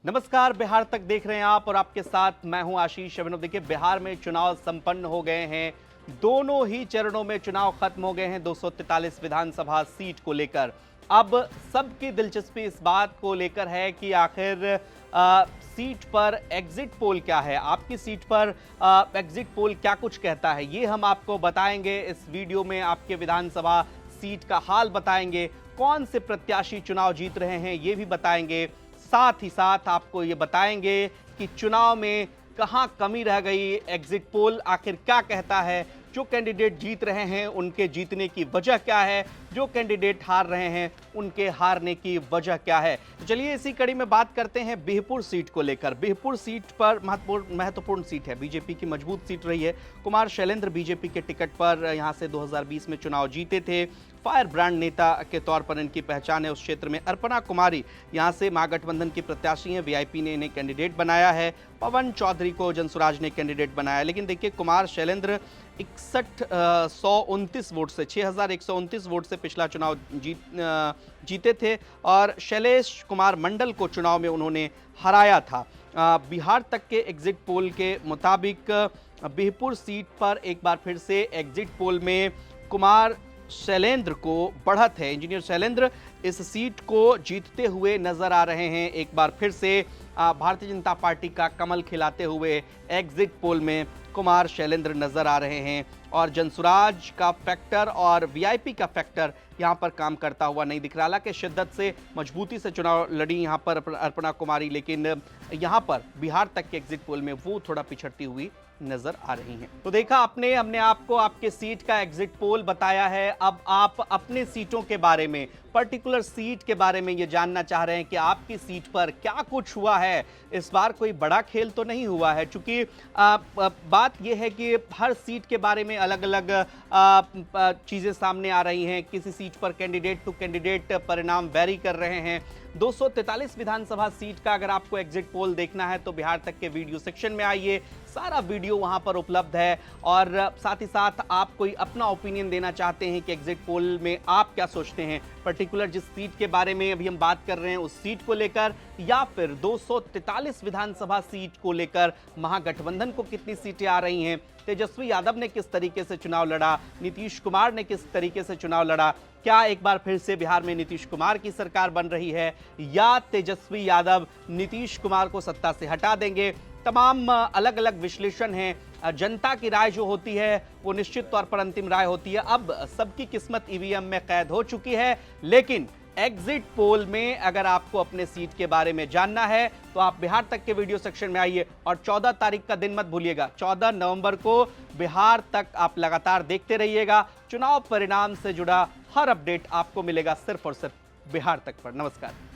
नमस्कार, बिहार तक देख रहे हैं आप और आपके साथ मैं हूं आशीष अभिनव। देखिए, बिहार में चुनाव संपन्न हो गए हैं। दोनों ही चरणों में चुनाव खत्म हो गए हैं 243 विधानसभा सीट को लेकर। अब सबकी दिलचस्पी इस बात को लेकर है कि आखिर सीट पर एग्जिट पोल क्या है, आपकी सीट पर एग्जिट पोल क्या कुछ कहता है, ये हम आपको बताएंगे इस वीडियो में। आपके विधानसभा सीट का हाल बताएंगे, कौन से प्रत्याशी चुनाव जीत रहे हैं ये भी बताएंगे। साथ ही साथ आपको ये बताएंगे कि चुनाव में कहां कमी रह गई, एग्जिट पोल आखिर क्या कहता है, जो कैंडिडेट जीत रहे हैं उनके जीतने की वजह क्या है, जो कैंडिडेट हार रहे हैं उनके हारने की वजह क्या है। चलिए इसी कड़ी में बात करते हैं बिहपुर सीट को लेकर। बिहपुर सीट पर महत्वपूर्ण सीट है, बीजेपी की मजबूत सीट रही है। कुमार शैलेंद्र बीजेपी के टिकट पर यहां से 2020 में चुनाव जीते थे। फायर ब्रांड नेता के तौर पर इनकी पहचान है उस क्षेत्र में। अर्पणा कुमारी यहां से महागठबंधन की प्रत्याशी हैं, वीआईपी ने इन्हें कैंडिडेट बनाया है। पवन चौधरी को जनसुराज ने कैंडिडेट बनाया। लेकिन देखिए, कुमार शैलेंद्र 6129 वोट से 6129 वोट से पिछला चुनाव जीते थे और शैलेश कुमार मंडल को चुनाव में उन्होंने हराया था। बिहार तक के एग्जिट पोल के मुताबिक बिहपुर सीट पर एक बार फिर से एग्जिट पोल में कुमार शैलेंद्र को बढ़त है। इंजीनियर शैलेंद्र इस सीट को जीतते हुए नजर आ रहे हैं। एक बार फिर से भारतीय जनता पार्टी का कमल खिलाते हुए एग्जिट पोल में कुमार शैलेंद्र नजर आ रहे हैं और जनसुराज का फैक्टर और वीआईपी का फैक्टर यहां पर काम करता हुआ नहीं दिख रहा। हालांकि शिद्दत से मजबूती से चुनाव लड़ी यहां पर अर्पणा कुमारी, लेकिन यहां पर बिहार तक के एग्जिट पोल में वो थोड़ा पिछड़ती हुई नजर आ रही हैं। तो देखा आपने, हमने आपको आपके सीट का एग्जिट पोल बताया है। अब आप अपने सीटों के बारे में, पर्टिकुलर सीट के बारे में ये जानना चाह रहे हैं कि आपकी सीट पर क्या कुछ हुआ है। इस बार कोई बड़ा खेल तो नहीं हुआ है, क्योंकि बात यह है कि हर सीट के बारे में अलग अलग चीजें सामने आ रही हैं। किसी सीट पर कैंडिडेट टू कैंडिडेट परिणाम वेरी कर रहे हैं। 243 विधानसभा सीट का अगर आपको एग्जिट पोल देखना है तो बिहार तक के वीडियो सेक्शन में आइए, सारा वीडियो वहां पर उपलब्ध है। और साथ ही साथ आप कोई अपना ओपिनियन देना चाहते हैं कि एग्जिट पोल में आप क्या सोचते हैं, पर्टिकुलर जिस सीट के बारे में अभी हम बात कर रहे हैं उस सीट को लेकर, या फिर 243 विधानसभा सीट को लेकर महागठबंधन को कितनी सीटें आ रही हैं, तेजस्वी यादव ने किस तरीके से चुनाव लड़ा, नीतीश कुमार ने किस तरीके से चुनाव लड़ा, क्या एक बार फिर से बिहार में नीतीश कुमार की सरकार बन रही है या तेजस्वी यादव नीतीश कुमार को सत्ता से हटा देंगे। तमाम अलग अलग विश्लेषण हैं। जनता की राय जो होती है वो निश्चित तौर पर अंतिम राय होती है। अब सबकी किस्मत ईवीएम में कैद हो चुकी है, लेकिन एग्जिट पोल में अगर आपको अपने सीट के बारे में जानना है तो आप बिहार तक के वीडियो सेक्शन में आइए और 14 तारीख का दिन मत भूलिएगा। 14 नवंबर को बिहार तक आप लगातार देखते रहिएगा। चुनाव परिणाम से जुड़ा हर अपडेट आपको मिलेगा सिर्फ और सिर्फ बिहार तक पर। नमस्कार।